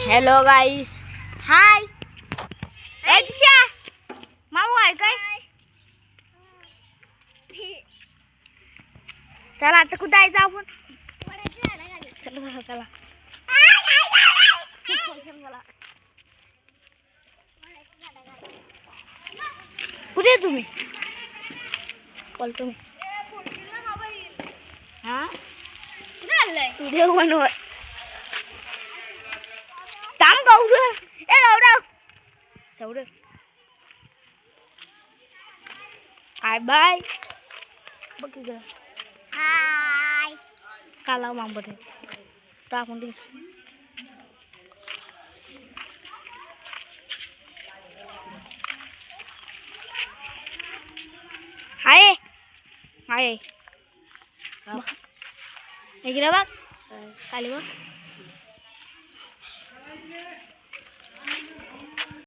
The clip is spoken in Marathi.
हॅलो गाईस. हाय. दिशा माऊ आहे काय? चला आता कुठं जायचं आपण? चला चला. कुठे तुम्ही? बोलतो मी. हा व्हिडिओ बनव. थांब गौरव. ए गौरव सौरव. Hi bye. बघ इकडं. हाय. काला मांबत आहे. टाकून दे. हाय हाय. इकडे बघ खाली बघ.